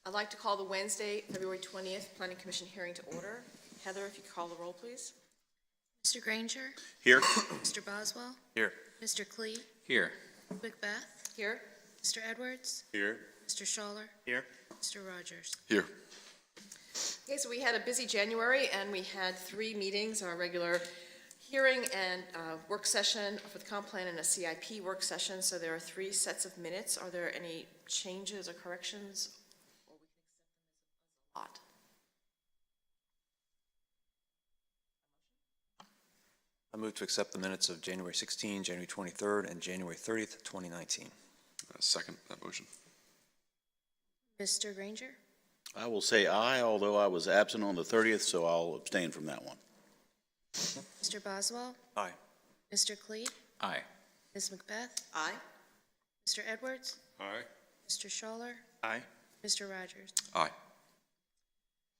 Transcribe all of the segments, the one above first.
I'd like to call the Wednesday, February 20th Planning Commission hearing to order. Heather, if you could call the roll, please. Mr. Granger? Here. Mr. Boswell? Here. Mr. Klee? Here. Macbeth? Here. Mr. Edwards? Here. Mr. Schaller? Here. Mr. Rogers? Here. Okay, so we had a busy January, and we had 3 meetings, our regular hearing and work session for the comp plan and a CIP work session. So there are 3 sets of minutes. Are there any changes or corrections? Or we can accept them as a lot. I move to accept the minutes of January 16, January 23rd, and January 30th, 2019. Second that motion. Mr. Granger? I will say aye, although I was absent on the 30th, so I'll abstain from that one. Mr. Boswell? Aye. Mr. Klee? Aye. Ms. Macbeth? Aye. Mr. Edwards? Aye. Mr. Schaller? Aye. Mr. Rogers? Aye.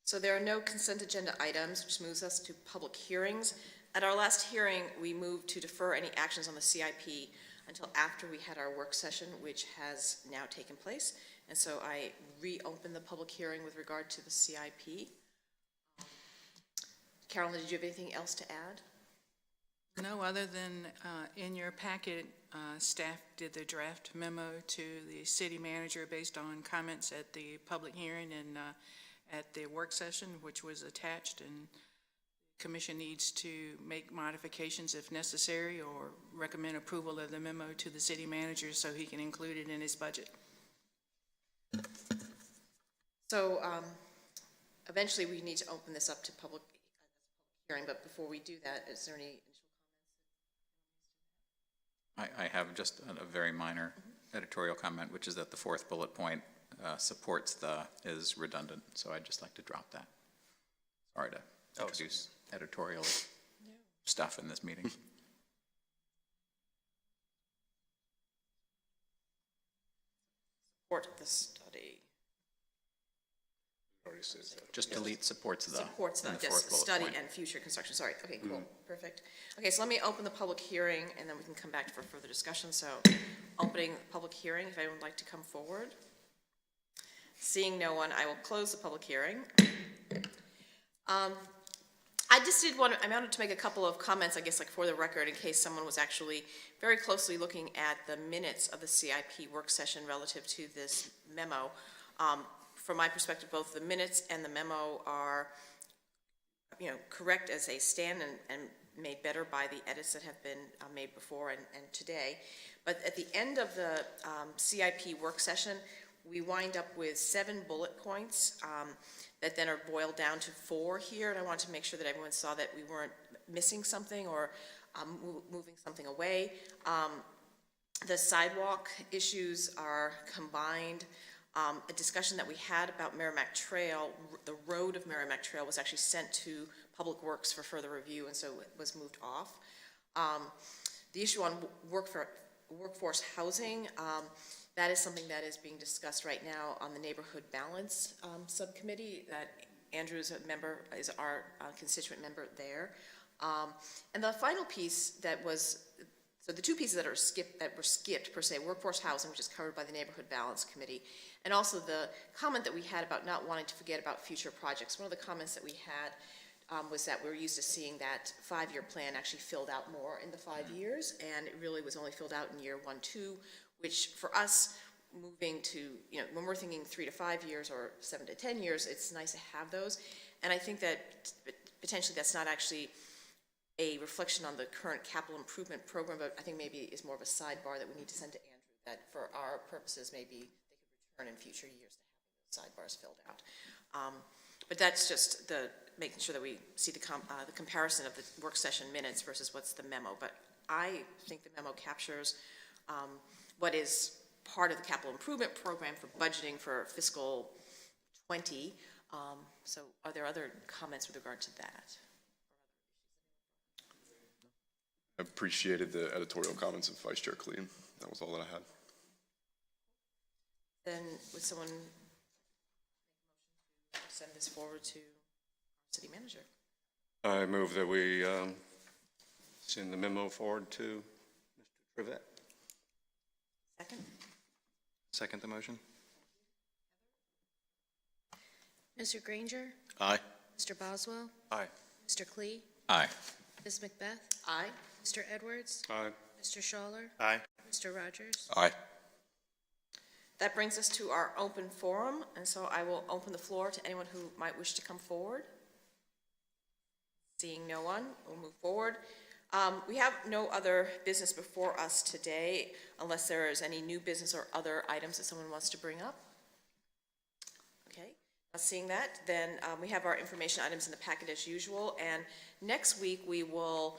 So there are no consent agenda items, which moves us to public hearings. At our last hearing, we moved to defer any actions on the CIP until after we had our work session, which has now taken place. And so I reopened the public hearing with regard to the CIP. Carolyn, did you have anything else to add? No, other than in your packet, staff did the draft memo to the city manager based on comments at the public hearing and at the work session, which was attached, and Commission needs to make modifications if necessary or recommend approval of the memo to the city manager so he can include it in his budget. So eventually we need to open this up to public hearing, but before we do that, is there any initial comments? I have just a very minor editorial comment, which is that the 4th bullet point supports is redundant, so I'd just like to drop that. Sorry to introduce editorial stuff in this meeting. Support the study. Just delete supports the. Supports the, in the yes, 4th bullet study point. and future construction. Sorry. Okay, cool. Perfect. Okay, so let me open the public hearing, and then we can come back for further discussion. So opening the public hearing, if anyone would like to come forward. Seeing no one, I will close the public hearing. I just did want to, I wanted to make a couple of comments, I guess, like for the record, in case someone was actually very closely looking at the minutes of the CIP work session relative to this memo. From my perspective, both the minutes and the memo are, correct as they stand and made better by the edits that have been made before and today. But at the end of the CIP work session, we wind up with 7 bullet points that then are boiled down to 4 here, and I wanted to make sure that everyone saw that we weren't missing something or moving something away. The sidewalk issues are combined. A discussion that we had about Merrimack Trail, the road of Merrimack Trail was actually sent to Public Works for further review, and so it was moved off. The issue on workforce housing, that is something that is being discussed right now on the Neighborhood Balance Subcommittee. That Andrew is a member, is our constituent member there. And the final piece that was, so the 2 pieces that were skipped per se, workforce housing, which is covered by the Neighborhood Balance Committee, and also the comment that we had about not wanting to forget about future projects. One of the comments that we had was that we're used to seeing that 5-year plan actually filled out more in the 5 years, and it really was only filled out in year 1, 2, which for us, moving to, when we're thinking 3 to 5 years or 7 to 10 years, it's nice to have those. And I think that potentially that's not actually a reflection on the current capital improvement program, but I think maybe it's more of a sidebar that we need to send to Andrew, that for our purposes, maybe they could return in future years to have those sidebars filled out. But that's just making sure that we see the comparison of the work session minutes versus what's the memo. But I think the memo captures what is part of the capital improvement program for budgeting for fiscal 20. So are there other comments with regard to that? I appreciated the editorial comments of Vice Chair Klee. That was all that I had. Then would someone send this forward to our city manager? I move that we send the memo forward to Mr. Trevette. Second? Second the motion. Mr. Granger, Aye. Mr. Boswell, Aye. Mr. Klee, Aye. Ms. Macbeth, Aye. Mr. Edwards, Aye. Mr. Schaller, Aye. Mr. Rogers. Aye. That brings us to our open forum, and so I will open the floor to anyone who might wish to come forward. Seeing no one, we'll move forward. We have no other business before us today, unless there is any new business or other items that someone wants to bring up. Okay, not seeing that, then we have our information items in the packet as usual, and next week we will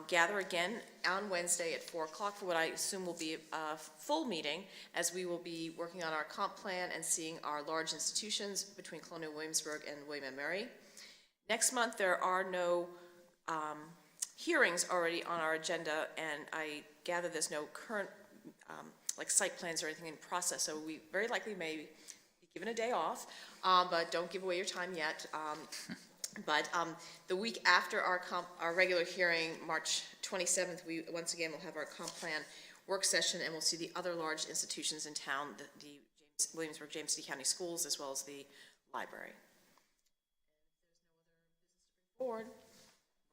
gather again on Wednesday at 4 o'clock for what I assume will be a full meeting, as we will be working on our comp plan and seeing our large institutions between Colonial Williamsburg and William & Mary. Next month, there are no hearings already on our agenda, and I gather there's no current like site plans or anything in process, so we very likely may be given a day off, but don't give away your time yet. But the week after our regular hearing, March 27th, we once again will have our comp plan work session, and we'll see the other large institutions in town, the Williamsburg James City County Schools, as well as the library. If there's no other business to bring forward,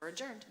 we're adjourned.